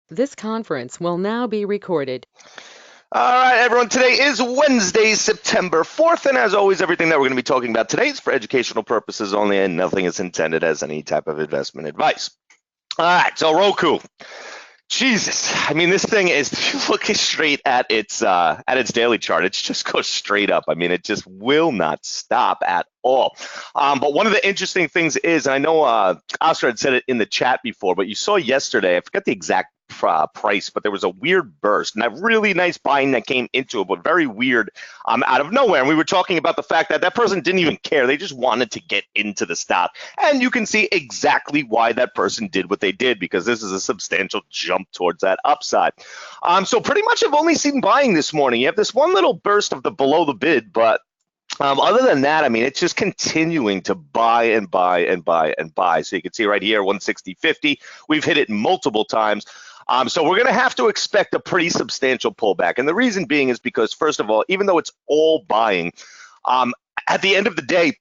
This conference will now be recorded. All right, everyone. Today is Wednesday, September 4th, and as always, everything that we're going to be talking about today is for educational purposes only, and nothing is intended as any type of investment advice. All right, so Roku. Jesus, I mean, this thing is looking straight at its daily chart. It just goes straight up. I mean, it just will not stop at all. But one of the interesting things is, and I know Oscar had said it in the chat before, but you saw yesterday. I forgot the exact price, but there was a weird burst and a really nice buying that came into it, but very weird out of nowhere. And we were talking about the fact that that person didn't even care. They just wanted to get into the stock. And you can see exactly why that person did what they did, because this is a substantial jump towards that upside. So pretty much I've only seen buying this morning. You have this one little burst of the below the bid, but other than that, I mean, it's just continuing to buy and buy and buy and buy. So you can see right here, 160.50. We've hit it multiple times. So we're going to have to expect a pretty substantial pullback. And the reason being is because, first of all, even though it's all buying, at the end of the day,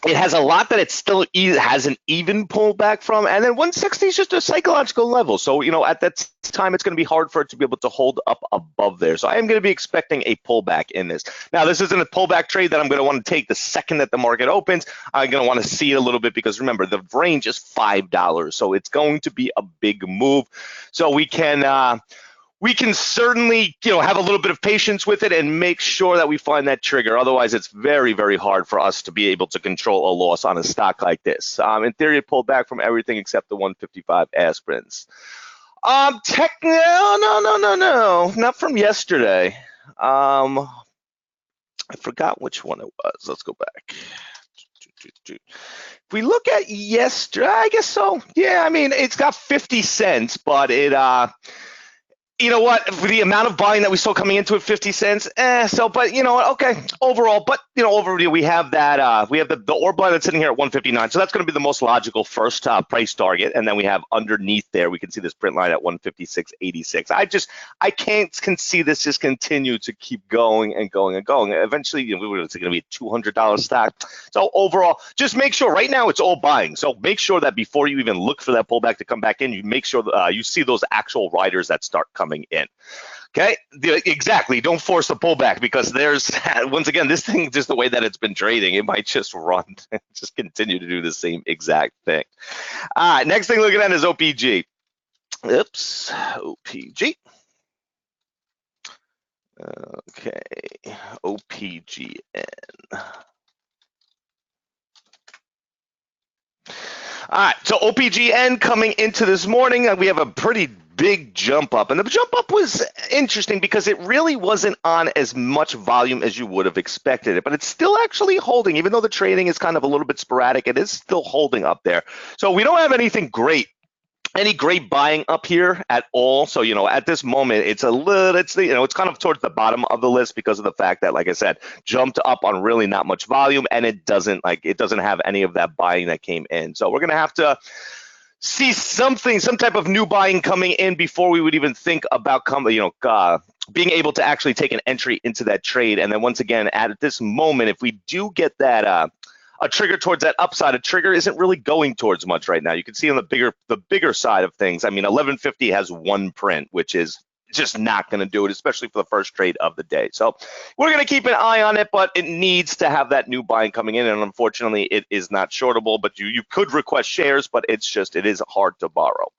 it has a lot that it still hasn't even pulled back from. And then 160 is just a psychological level. So, at that time, it's going to be hard for it to be able to hold up above there. So I am going to be expecting a pullback in this. Now, this isn't a pullback trade that I'm going to want to take the second that the market opens. I'm going to want to see it a little bit because, remember, the range is $5. So it's going to be a big move. So we can certainly, have a little bit of patience with it and make sure that we find that trigger. Otherwise, it's very, very hard for us to be able to control a loss on a stock like this. In theory, it pulled back from everything except the 155 aspirins. No, not from yesterday. I forgot which one it was. Let's go back. If we look at yesterday, I guess so. Yeah, I mean, it's got 50 cents, but you know what? For the amount of buying that we saw coming into it, 50 cents. But you know what? Okay, overall, but overall, we have that. We have the ore blind that's sitting here at 159. So that's going to be the most logical first price target, and then we have underneath there. We can see this print line at 156.86. I can't see this just continue to keep going and going and going. Eventually, it's going to be a $200 stock. So overall, just make sure. Right now, it's all buying. So make sure that before you even look for that pullback to come back in, you make sure you see those actual riders that start coming in. Okay, exactly. Don't force the pullback, because there's, once again, this thing, just the way that it's been trading, it might just run and just continue to do the same exact thing. All right, next thing looking at is OPG. Oops, OPG. Okay, OPGN. All right, so OPGN coming into this morning, we have a pretty big jump up. And the jump up was interesting because it really wasn't on as much volume as you would have expected it, but it's still actually holding. Even though the trading is kind of a little bit sporadic, it is still holding up there. So we don't have any great buying up here at all. So, at this moment, it's it's kind of towards the bottom of the list because of the fact that, like I said, jumped up on really not much volume, and it doesn't have any of that buying that came in. So we're going to have to see some type of new buying coming in before we would even think about being able to actually take an entry into that trade. And then once again, at this moment, if we do get that, a trigger towards that upside, a trigger isn't really going towards much right now. You can see on the bigger side of things. I mean, 1150 has one print, which is just not going to do it, especially for the first trade of the day. So we're going to keep an eye on it, but it needs to have that new buying coming in. And unfortunately, it is not shortable, but you could request shares, but it is hard to borrow.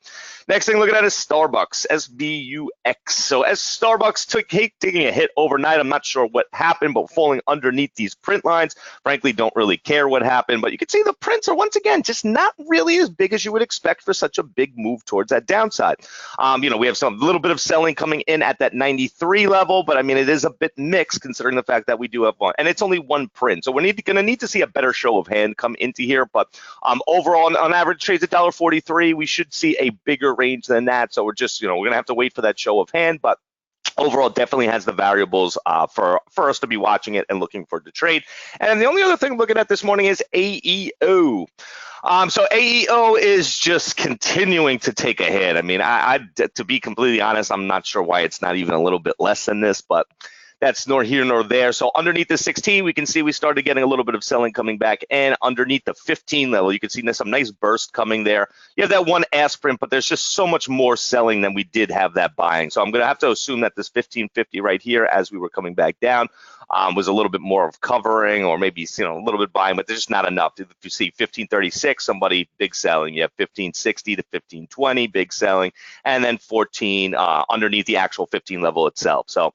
Next thing looking at is Starbucks, SBUX. So as Starbucks taking a hit overnight, I'm not sure what happened, but falling underneath these print lines. Frankly, don't really care what happened, but you can see the prints are once again just not really as big as you would expect for such a big move towards that downside. We have some little bit of selling coming in at that 93 level, but I mean, it is a bit mixed considering the fact that we do have one, and it's only one print. So we're going to need to see a better show of hand come into here. But overall, on average, trades at $1.43. We should see a bigger range than that. So we're going to have to wait for that show of hand. But overall, it definitely has the variables for us to be watching it and looking for the trade. And the only other thing I'm looking at this morning is AEO. So AEO is just continuing to take a hit. I mean, to be completely honest, I'm not sure why it's not even a little bit less than this, but that's nor here nor there. So underneath the 16, we can see we started getting a little bit of selling coming back, and underneath the 15 level, you can see there's some nice burst coming there. You have that one aspirin, but there's just so much more selling than we did have that buying. So I'm going to have to assume that this 1550 right here, as we were coming back down, was a little bit more of covering, or maybe a little bit buying, but there's just not enough. If you see 1536, somebody big selling. You have 1560 to 1520, big selling, and then 14 underneath the actual 15 level itself. So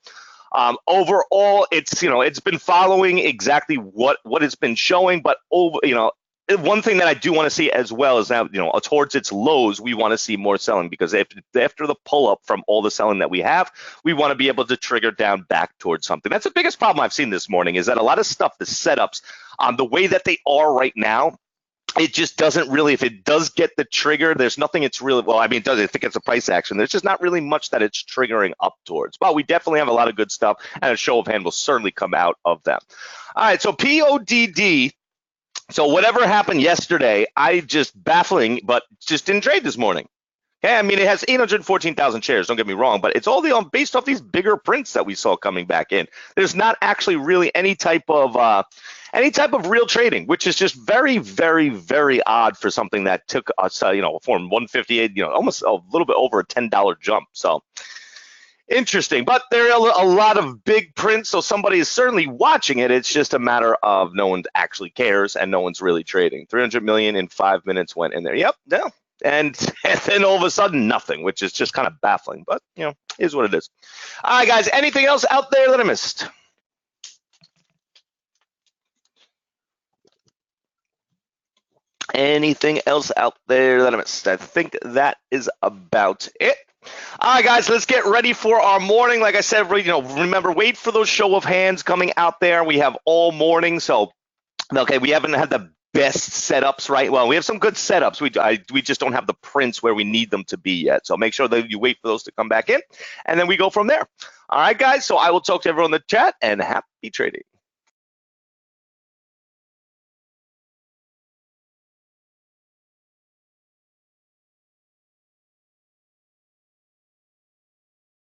overall, it's been following exactly what it's been showing, but one thing that I do want to see as well is that, towards its lows, we want to see more selling, because after the pull up from all the selling that we have, we want to be able to trigger down back towards something. That's the biggest problem I've seen this morning, is that a lot of stuff, the setups, the way that they are right now, it just doesn't really, if it does get the trigger, there's nothing it's really, well, I mean, it does, if it gets a price action, there's just not really much that it's triggering up towards. But we definitely have a lot of good stuff, and a show of hand will certainly come out of them. All right, so PODD. So whatever happened yesterday, baffling, but just didn't trade this morning. Okay, I mean, it has 814,000 shares, don't get me wrong, but it's all based off these bigger prints that we saw coming back in. There's not actually really any type of real trading, which is just very, very, very odd for something that took us, from 158, almost a little bit over a $10 jump. So interesting, but there are a lot of big prints, so somebody is certainly watching it. It's just a matter of no one actually cares, and no one's really trading. 300 million in 5 minutes went in there. Yep, no. And then all of a sudden, nothing, which is just kind of baffling, but, is what it is. All right, guys, anything else out there that I missed? Anything else out there that I missed? I think that is about it. All right, guys, let's get ready for our morning. Like I said, remember, wait for those show of hands coming out there. We have all morning, so okay, we haven't had the best setups, right? Well, we have some good setups. We just don't have the prints where we need them to be yet. So make sure that you wait for those to come back in, and then we go from there. All right, guys, so I will talk to everyone in the chat, and happy trading.